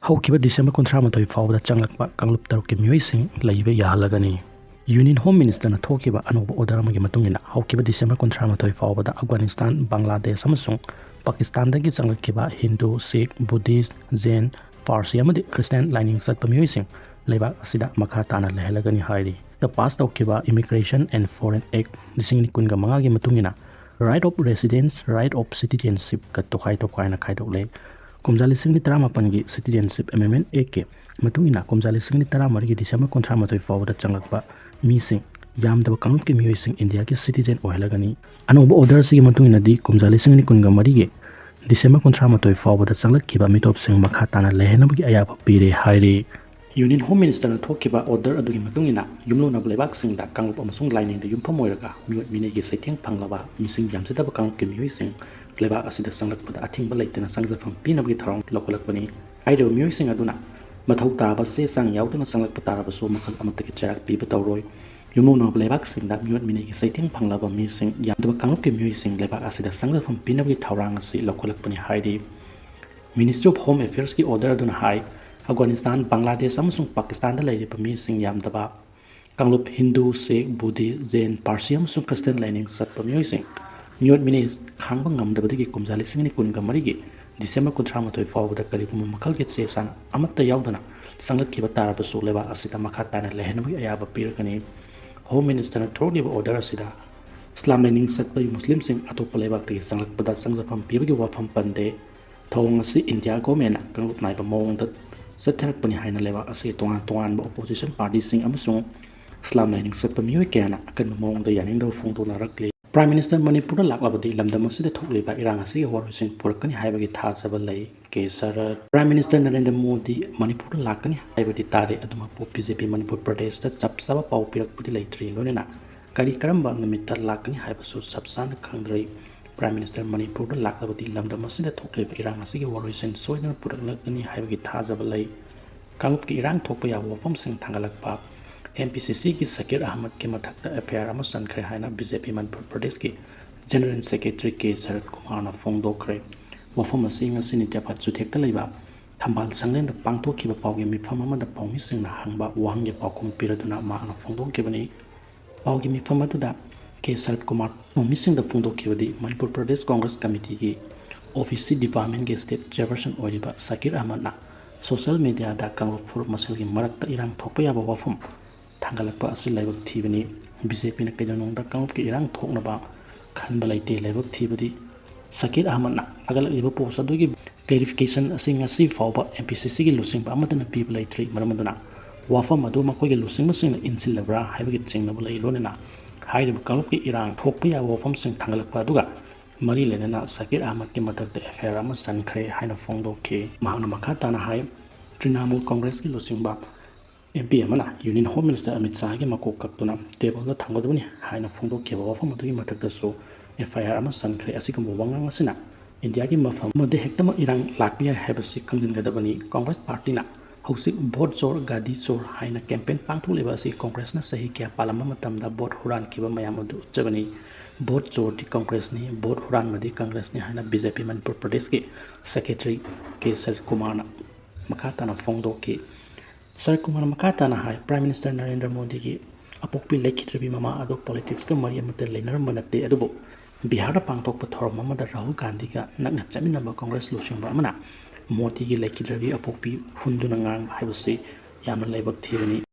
ꯍꯧꯈꯤꯕ ꯗꯤꯁꯦꯝꯕꯔ 38 ꯐꯥꯎꯕꯗ ꯆꯪꯂꯛꯄ ꯀꯥꯡꯂꯨꯞ ꯇꯔꯨꯛꯀꯤ ꯃꯤꯑꯣꯏꯁꯤꯡ ꯂꯩꯕ ꯌꯥꯍꯜꯂꯒꯅꯤ꯫ ꯌꯨꯅꯤꯌꯟ ꯍꯣꯝ ꯃꯤꯅꯤꯁꯇꯔꯅ ꯊꯣꯛꯈꯤꯕ ꯑꯅꯧꯕ ꯑꯣꯔꯗꯔ ꯑꯃꯒꯤ ꯃꯇꯨꯡꯏꯟꯅ ꯍꯧꯈꯤꯕ ꯗꯤꯁꯦꯝꯕꯔ 38 ꯐꯥꯎꯕꯗ ꯑꯐꯒꯥꯅꯤꯁꯇꯥꯟ, ꯕꯪꯒ꯭ꯂꯥꯗꯦꯁ ꯑꯃꯁꯨꯡ ꯄꯥꯀꯤꯁꯇꯥꯟꯗꯒꯤ ꯆꯪꯂꯛꯈꯤꯕ ꯍꯤꯟꯗꯨ, ꯁꯤꯈ, ꯕꯨꯙꯤꯁꯠ, ꯖꯩꯟ, ꯄꯥꯔꯁꯤ ꯑꯃꯗꯤ ꯈ꯭ꯔꯤꯁꯇꯤꯌꯥꯟ ꯂꯥꯏꯅꯤꯡ ꯆꯠꯄ ꯃꯤꯑꯣꯏꯁꯤꯡ ꯂꯩꯕꯥꯛ ꯑꯁꯤꯗ ꯃꯈꯥ ꯇꯥꯅ ꯂꯩꯍꯜꯂꯒꯅꯤ ꯍꯥꯏꯔꯤ꯫ ꯄꯥꯁ ꯇꯧꯈꯤꯕ ꯏꯃꯤꯒ꯭ꯔꯦꯁꯟ ꯑꯦꯟड ꯐꯣꯔꯦꯟ ꯑꯦꯛ 2015ꯒꯤ ꯃꯇꯨꯡꯏꯟꯅ right of residence, right of ꯁꯤꯇꯤꯖꯦꯟꯁꯤꯞꯀ ꯇꯣꯈꯥꯏꯅ ꯈꯥꯏꯗꯣꯛꯂꯦ꯫ ꯀꯨꯝꯖꯥ 2018ꯒꯤ ꯁꯤꯇꯤꯖꯦꯟꯁꯤꯞ ꯑꯦꯃꯦꯟꯃꯦꯟꯠ ꯑꯦꯛꯀꯤ ꯃꯇꯨꯡꯏꯟꯅ ꯀꯨꯝꯖꯥ 2014ꯒꯤ ꯗꯤꯁꯦꯝꯕꯔ 38 ꯐꯥꯎꯕꯗ ꯆꯪꯂꯛꯄ ꯃꯤꯁꯤꯡ ꯌꯥꯝꯗꯕ ꯀꯥꯡꯂꯨꯞꯀꯤ ꯃꯤꯑꯣꯏꯁꯤꯡ ꯏꯟꯗꯤꯌꯥꯒꯤ ꯁꯤꯇꯤꯖꯦꯟ ꯑꯣꯏꯍꯜꯂꯒꯅꯤ꯫ ꯑꯅꯧꯕ ꯑꯣꯔꯗꯔ ꯑꯁꯤꯒꯤ ꯃꯇꯨꯡꯏꯟꯅꯗꯤ ꯀꯨꯝꯖꯥ 2023ꯒꯤ ꯗꯤꯁꯦꯝꯕꯔ 38 ꯐꯥꯎꯕꯗ ꯆꯪꯂꯛꯈꯤꯕ ꯃꯤꯇꯣꯞꯁꯤꯡ ꯃꯈꯥ ꯇꯥꯅ ꯂꯩꯍꯟꯅꯕꯒꯤ ꯑꯌꯥꯕ ꯄꯤꯔꯦ ꯍꯥꯏꯔꯤ꯫ ꯌꯨꯅꯤꯌꯟ ꯍꯣꯝ ꯃꯤꯅꯤꯁꯇꯔꯅ ꯊꯣꯛꯈꯤꯕ ꯑꯣꯔꯗꯔ ꯑꯗꯨꯒꯤ ꯃꯇꯨꯡꯏꯟꯅ ꯌꯨꯝꯂꯣꯟꯅꯕ ꯂꯩꯕꯥꯛꯁꯤꯡꯗ ꯀꯥꯡꯂꯨꯞ ꯑꯃꯁꯨꯡ ꯂꯥꯏꯅꯤꯡꯗ ꯌꯨꯝꯐꯝ ꯑꯣꯏꯔꯒ ꯃꯤꯑꯣꯠ ꯃꯤꯅꯩꯒꯤ ꯆꯩꯊꯦꯡ ꯐꯪꯂꯕ ꯃꯤꯁꯤꯡ ꯌꯥꯝꯖꯗꯕ ꯀꯥꯡꯂꯨꯞꯀꯤ ꯃꯤꯑꯣꯏꯁꯤꯡ ꯂꯩꯕꯥꯛ ꯑꯁꯤꯗ ꯆꯪꯂꯛꯄꯗ ꯑꯊꯤꯡꯕ ꯂꯩꯇꯅ ꯆꯪꯖꯐꯝ ꯄꯤꯅꯕꯒꯤ ꯊꯧꯔꯥꯡ ꯂꯧꯈꯠꯂꯛꯄꯅꯤ꯫ ꯍꯥꯏꯔꯤꯕ ꯃꯤꯑꯣꯏꯁꯤꯡ ꯑꯗꯨꯅ ꯃꯊꯧ ꯇꯥꯕ ꯆꯦ ꯆꯥꯡ ꯌꯥꯎꯗꯅ ꯆꯪꯂꯛꯄ ꯇꯥꯔꯕꯁꯨ ꯃꯈꯜ ꯑꯃꯠꯇꯒꯤ ꯆꯩꯔꯥꯛ ꯄꯤꯕ ꯇꯧꯔꯣꯏ꯫ ꯌꯨꯝꯂꯣꯟꯅꯕ ꯂꯩꯕꯥꯛꯁꯤꯡꯗ ꯃꯤꯑꯣꯠ ꯃꯤꯅꯩꯒꯤ ꯆꯩꯊꯦꯡ ꯐꯪꯂꯕ ꯃꯤꯁꯤꯡ ꯌꯥꯝꯗꯕ ꯀꯥꯡꯂꯨꯞꯀꯤ ꯃꯤꯑꯣꯏꯁꯤꯡ ꯂꯩꯕꯥꯛ ꯑꯁꯤꯗ ꯆꯪꯖꯐꯝ ꯄꯤꯅꯕꯒꯤ ꯊꯧꯔꯥꯡ ꯑꯁꯤ ꯂꯧꯈꯠꯂꯛꯄꯅꯤ ꯍꯥꯏꯔꯤ꯫ ꯃꯤꯅꯤꯁꯇ꯭ꯔꯤ ꯑꯣꯐ ꯍꯣꯝ ꯑꯦꯐꯤꯌꯔꯁꯀꯤ ꯑꯣꯔꯗꯔ ꯑꯗꯨꯅ ꯍꯥꯏ ꯑꯐꯒꯥꯅꯤꯁꯇꯥꯟ, ꯕꯪꯒ꯭ꯂꯥꯗꯦꯁ ꯑꯃꯁꯨꯡ ꯄꯥꯀꯤꯁꯇꯥꯟꯗ ꯂꯩꯔꯤꯕ ꯃꯤꯁꯤꯡ ꯌꯥꯝꯗꯕ ꯀꯥꯡꯂꯨꯞ ꯍꯤꯟꯗꯨ, ꯁꯤꯈ, ꯕꯨꯙꯤꯁꯠ, ꯖꯩꯟ, ꯄꯥꯔꯁꯤ ꯑꯃꯁꯨꯡ ꯈ꯭ꯔꯤꯁꯇꯤꯌꯥꯟ ꯂꯥꯏꯅꯤꯡ ꯆꯠꯄ ꯃꯤꯑꯣꯏꯁꯤꯡ ꯃꯤꯑꯣꯠ ꯃꯤꯅꯩ ꯈꯥꯡꯕ ꯉꯝꯗꯕꯗꯒꯤ ꯀꯨꯝꯖꯥ 2023ꯒꯤ ꯗꯤꯁꯦꯝꯕꯔ 38 ꯐꯥꯎꯕꯗ ꯀꯔꯤꯒꯨꯝꯕ ꯃꯈꯜꯒꯤ ꯆꯦ ꯆꯥꯡ ꯑꯃꯠꯇ ꯌꯥꯎꯗꯅ ꯆꯪꯂꯛꯈꯤꯕ ꯇꯥꯔꯕꯁꯨ ꯂꯩꯕꯥꯛ ꯑꯁꯤꯗ ꯃꯈꯥ ꯇꯥꯅ ꯂꯩꯍꯟꯅꯕꯒꯤ ꯑꯌꯥꯕ ꯄꯤꯔꯒꯅꯤ꯫ ꯍꯣꯝ ꯃꯤꯅꯤꯁꯇꯔꯅ ꯊꯣꯛꯂꯤꯕ ꯑꯣꯔꯗꯔ ꯑꯁꯤꯗ ꯏꯁꯂꯥꯝ ꯂꯥꯏꯅꯤꯡ ꯆꯠꯄ ꯃꯨꯁꯂꯤꯝꯁꯤꯡ ꯑꯇꯣꯞꯄ ꯂꯩꯕꯥꯛꯇꯒꯤ ꯆꯪꯂꯛꯄꯗ ꯆꯪꯖꯐꯝ ꯄꯤꯕꯒꯤ ꯋꯥꯐꯝ ꯄꯟꯗꯦ꯫ ꯊꯧꯑꯣꯡ ꯑꯁꯤ ꯏꯟꯗꯤꯌꯥ ꯒꯣꯚꯔꯟꯃꯦꯟꯠꯅ ꯀꯥꯡꯂꯨꯞ ꯅꯥꯏꯕ ꯃꯑꯣꯡꯗ ꯆꯠꯊꯔꯛꯄꯅꯤ ꯍꯥꯏꯅ ꯂꯩꯕꯥꯛ ꯑꯁꯤꯒꯤ ꯇꯣꯉꯥꯟ ꯇꯣꯉꯥꯟꯕ ꯑꯣꯄꯣꯖꯤꯁꯟ ꯄꯥꯔꯇꯤꯁꯤꯡ ꯑꯃꯁꯨꯡ ꯏꯁꯂꯥꯝ ꯂꯥꯏꯅꯤꯡ ꯆꯠꯄ ꯃꯤꯑꯣꯏ ꯀꯌꯥꯅ ꯑꯀꯟꯕ ꯃꯑꯣꯡꯗ ꯌꯥꯅꯤꯡꯗꯕ ꯐꯣꯡꯗꯣꯛꯅꯔꯛꯂꯤ꯫ ꯄ꯭ꯔꯥꯏꯝ ꯃꯤꯅꯤꯁꯇꯔ ꯃꯅꯤꯄꯨꯔꯗ ꯂꯥꯛꯂꯕꯗꯤ ꯂꯝꯗꯝ ꯑꯁꯤꯗ ꯊꯣꯛꯂꯤꯕ ꯏꯔꯥꯡ ꯑꯁꯤꯒꯤ ꯋꯥꯔꯣꯏꯁꯤꯟ ꯄꯨꯔꯛꯀꯅꯤ ꯍꯥꯏꯕꯒꯤ ꯊꯥꯖꯕ ꯂꯩ꯫ ꯀꯦ. ꯁꯔꯠ ꯄ꯭ꯔꯥꯏꯝ ꯃꯤꯅꯤꯁꯇꯔ ꯅꯔꯦꯟꯗ꯭ꯔ ꯃꯣꯗꯤ ꯃꯅꯤꯄꯨꯔꯗ ꯂꯥꯛꯀꯅꯤ ꯍꯥꯏꯕꯗꯤ ꯇꯥꯔꯦ, ꯑꯗꯨꯃꯛꯄꯨ ꯕꯤꯖꯦꯄꯤ ꯃꯅꯤꯄꯨꯔ ꯄ꯭ꯔꯗꯦꯁꯇ ꯆꯞ ꯆꯥꯕ ꯄꯥꯎ ꯄꯤꯔꯛꯄꯗꯤ ꯂꯩꯇ꯭ꯔꯤ꯫ ꯂꯣꯏꯅꯅ ꯀꯔꯝꯕ ꯅꯨꯃꯤꯠꯇ ꯂꯥꯛꯀꯅꯤ ꯍꯥꯏꯕꯁꯨ ꯆꯞ ꯆꯥꯅ ꯈꯪꯗ꯭ꯔꯤ꯫ ꯄ꯭ꯔꯥꯏꯝ ꯃꯤꯅꯤꯁꯇꯔ ꯃꯅꯤꯄꯨꯔꯗ ꯂꯥꯛꯂꯕꯗꯤ ꯂꯝꯗꯝ ꯑꯁꯤꯗ ꯊꯣꯛꯂꯤꯕ ꯏꯔꯥꯡ ꯑꯁꯤꯒꯤ ꯋꯥꯔꯣꯏꯁꯤꯟ ꯁꯣꯏꯗꯅ ꯄꯨꯔꯛꯂꯒꯅꯤ ꯍꯥꯏꯕꯒꯤ ꯊꯥꯖꯕ ꯂꯩ꯫ ꯀꯥꯡꯂꯨꯞꯀꯤ ꯏꯔꯥꯡ ꯊꯣꯛꯄ ꯌꯥꯕ ꯋꯥꯐꯝꯁꯤꯡ ꯊꯥꯡꯒꯠꯂꯛꯄ MPCCꯒꯤ ꯁꯀꯤꯔ ꯑꯍꯃꯗꯀꯤ ꯃꯊꯛꯇ FIR ꯑꯃ ꯆꯟꯈ꯭ꯔꯦ ꯍꯥꯏꯅ ꯕꯤꯖꯦꯄꯤ ꯃꯅꯤꯄꯨꯔ ꯄ꯭ꯔꯗꯦꯁꯀꯤ ꯖꯦꯅꯔꯦꯜ ꯁꯦꯀ꯭ꯔꯦꯇꯔꯤ ꯀꯦ. ꯁꯔꯠ ꯀꯨꯃꯥꯔꯅ ꯐꯣꯡꯗꯣꯛꯈ꯭ꯔꯦ꯫ ꯋꯥꯐꯝ ꯑꯁꯤ ꯉꯁꯤ ꯅꯤꯇꯦꯐꯠ ꯆꯨꯊꯦꯛꯇ ꯂꯩꯕ ꯊꯝꯕꯥꯜ ꯁꯪꯂꯦꯟꯗ ꯄꯥꯡꯊꯣꯛꯈꯤꯕ ꯄꯥꯎꯒꯤ ꯃꯤꯐꯝ ꯑꯃꯗ ꯄꯥꯎꯃꯤꯁꯤꯡꯅ ꯍꯪꯕ ꯋꯥꯍꯪꯒꯤ ꯄꯥꯎꯈꯨꯝ ꯄꯤꯔꯗꯨꯅ ꯃꯍꯥꯛꯅ ꯐꯣꯡꯗꯣꯛꯈꯤꯕꯅꯤ꯫ ꯄꯥꯎꯒꯤ ꯃꯤꯐꯝ ꯑꯗꯨꯗ ꯀꯦ. ꯁꯔꯠ ꯀꯨꯃꯥꯔ ꯄꯥꯎꯃꯤꯁꯤꯡꯗ ꯐꯣꯡꯗꯣꯛꯈꯤꯕꯗꯤ ꯃꯅꯤꯄꯨꯔ ꯄ꯭ꯔꯗꯦꯁ ꯀꯣꯡꯒ꯭ꯔꯦꯁ ꯀꯃꯤꯇꯤꯒꯤ OBC ꯗꯤꯄꯥꯔꯠꯃꯦꯟꯠꯀꯤ ꯁ꯭ꯇꯦꯠ ꯆꯦꯌꯔꯄꯔꯁꯟ ꯑꯣꯏꯔꯤꯕ ꯁꯀꯤꯔ ꯑꯍꯃꯗꯅ ꯁꯣꯁꯤꯌꯦꯜ ꯃꯤꯗꯤꯌꯥꯗ ꯀꯥꯡꯂꯨꯞ ꯐꯨꯔꯨꯞ ꯃꯁꯦꯜꯒꯤ ꯃꯔꯛꯇ ꯏꯔꯥꯡ ꯊꯣꯛꯄ ꯌꯥꯕ ꯋꯥꯐꯝ ꯊꯥꯡꯒꯠꯂꯛꯄ ꯑꯁꯤ ꯂꯥꯏꯕꯛ ꯊꯤꯕꯅꯤ꯫ ꯕꯤꯖꯦꯄꯤꯅ ꯀꯩꯗꯧꯅꯨꯡꯗ ꯀꯥꯡꯂꯨꯞꯀꯤ ꯏꯔꯥꯡ ꯊꯣꯛꯅꯕ ꯈꯟꯕ ꯂꯩꯇꯦ꯫ ꯂꯥꯏꯕꯛ ꯊꯤꯕꯗꯤ ꯁꯀꯤꯔ ꯑꯍꯃꯗꯅ ꯊꯥꯒꯠꯂꯛꯂꯤꯕ ꯄꯣꯁꯠ ꯑꯗꯨꯒꯤ ꯀ꯭ꯂꯦꯔꯤꯐꯤꯀꯦꯁꯟ ꯑꯁꯤ ꯉꯁꯤ ꯐꯥꯎꯕ MPCCꯒꯤ ꯂꯨꯆꯤꯡꯕ ꯑꯃꯠꯇꯅ ꯄꯤꯕ ꯂꯩꯇ꯭ꯔꯤ꯫ ꯃꯔꯝ ꯑꯗꯨꯅ ꯋꯥꯐꯝ ꯑꯗꯨ ꯃꯈꯣꯏꯒꯤ ꯂꯨꯆꯤꯡꯕꯁꯤꯡꯅ ꯏꯟꯁꯤꯜꯂꯕ꯭ꯔꯥ ꯍꯥꯏꯕꯒꯤ ꯆꯤꯡꯅꯕ ꯂꯩ꯫ ꯂꯣꯏꯅꯅ ꯍꯥꯏꯔꯤꯕ ꯀꯥꯡꯂꯨꯞꯀꯤ ꯏꯔꯥꯡ ꯊꯣꯛꯄ ꯌꯥꯕ ꯋꯥꯐꯝꯁꯤꯡ ꯊꯥꯡꯒꯠꯂꯛꯄ ꯑꯗꯨꯒ ꯃꯔꯤ ꯂꯩꯅꯅ ꯁꯀꯤꯔ ꯑꯍꯃꯗꯀꯤ ꯃꯊꯛꯇ FIR ꯑꯃ ꯆꯟꯈ꯭ꯔꯦ ꯍꯥꯏꯅ ꯐꯣꯡꯗꯣꯛꯈꯤ꯫ ꯃꯍꯥꯛꯅ ꯃꯈꯥ ꯇꯥꯅ ꯍꯥꯏ ꯇ꯭ꯔꯤꯅꯥꯃꯨꯜ ꯀꯣꯡꯒ꯭ꯔꯦꯁꯀꯤ ꯂꯨꯆꯤꯡꯕ MP ꯑꯃꯅ ꯌꯨꯅꯤꯌꯟ ꯍꯣꯝ ꯃꯤꯅꯤꯁꯇꯔ ꯑꯃꯤꯠ ꯁꯥꯍꯒꯤ ꯃꯀꯣꯛ ꯀꯛꯇꯨꯅ ꯇꯦꯕꯜꯗ ꯊꯝꯒꯗꯕꯅꯤ ꯍꯥꯏꯅ ꯐꯣꯡꯗꯣꯛꯈꯤꯕ ꯋꯥꯐꯝ ꯑꯗꯨꯒꯤ ꯃꯊꯛꯇꯁꯨ FIR ꯑꯃ ꯆꯟꯈ꯭ꯔꯦ꯫ ꯑꯁꯤꯒꯨꯝꯕ ꯋꯥꯉꯥꯡ ꯑꯁꯤꯅ ꯏꯟꯗꯤꯌꯥꯒꯤ ꯃꯐꯝ ꯑꯃꯗ ꯍꯦꯛꯇꯃꯛ ꯏꯔꯥꯡ ꯂꯥꯛꯄ ꯌꯥꯏ ꯍꯥꯏꯕꯁꯤ ꯈꯪꯖꯤꯟꯒꯗꯕꯅꯤ꯫ ꯀꯣꯡꯒ꯭ꯔꯦꯁ ꯄꯥꯔꯇꯤꯅ ꯍꯧꯖꯤꯛ ꯚꯣꯠ ꯆꯣꯔ ꯒꯥꯗꯤ ꯆꯣꯔ ꯍꯥꯏꯅ ꯀꯦꯝꯄꯦꯟ ꯄꯥꯡꯊꯣꯛꯂꯤꯕ ꯑꯁꯤ ꯀꯣꯡꯒ꯭ꯔꯦꯁꯅ ꯆꯍꯤ ꯀꯌꯥ ꯄꯥꯜꯂꯝꯕ ꯃꯇꯝꯗ ꯚꯣꯠ ꯍꯨꯔꯥꯟꯈꯤꯕ ꯃꯌꯥꯝ ꯑꯗꯨ ꯎꯠꯆꯕꯅꯤ꯫ ꯚꯣꯠ ꯆꯣꯔꯗꯤ ꯀꯣꯡꯒ꯭ꯔꯦꯁꯅꯤ, ꯚꯣꯠ ꯍꯨꯔꯥꯟꯕꯗꯤ ꯀꯣꯡꯒ꯭ꯔꯦꯁꯅꯤ ꯍꯥꯏꯅ ꯕꯤꯖꯦꯄꯤ ꯃꯅꯤꯄꯨꯔ ꯄ꯭ꯔꯗꯦꯁꯀꯤ ꯁꯦꯀ꯭ꯔꯦꯇꯔꯤ ꯀꯦ. ꯁꯔꯠ ꯀꯨꯃꯥꯔꯅ ꯃꯈꯥ ꯇꯥꯅ ꯐꯣꯡꯗꯣꯛꯈꯤ꯫ ꯁꯔꯠ ꯀꯨꯃꯥꯔꯅ ꯃꯈꯥ ꯇꯥꯅ ꯍꯥꯏ ꯄ꯭ꯔꯥꯏꯝ ꯃꯤꯅꯤꯁꯇꯔ ꯅꯔꯦꯟꯗ꯭ꯔ ꯃꯣꯗꯤꯒꯤ ꯑꯄꯣꯛꯄꯤ ꯂꯩꯈꯤꯗ꯭ꯔꯕꯤ ꯃꯃꯥ ꯑꯗꯨ ꯄꯣꯂꯤꯇꯤꯛꯁꯀ ꯃꯔꯤ ꯑꯃꯠꯇ ꯂꯩꯅꯔꯝꯕ ꯅꯠꯇꯦ꯫ ꯑꯗꯨꯕꯨ ꯕꯤꯍꯥꯔꯗ ꯄꯥꯡꯊꯣꯛꯄ ꯊꯧꯔꯝ ꯑꯃꯗ ꯔꯥꯍꯨꯜ ꯒꯥꯟꯙꯤꯒ ꯅꯛꯅ ꯆꯠꯃꯤꯟꯅꯕ ꯀꯣꯡꯒ꯭ꯔꯦꯁ ꯂꯨꯆꯤꯡꯕ ꯑꯃꯅ ꯃꯣꯗꯤꯒꯤ ꯂꯩꯈꯤꯗ꯭ꯔꯕꯤ ꯑꯄꯣꯛꯄꯤ ꯍꯨꯟꯗꯨꯅ ꯉꯥꯡꯕ ꯍꯥꯏꯕꯁꯤ ꯌꯥꯝꯅ ꯂꯥꯏꯕꯛ ꯊꯤꯕꯅꯤ꯫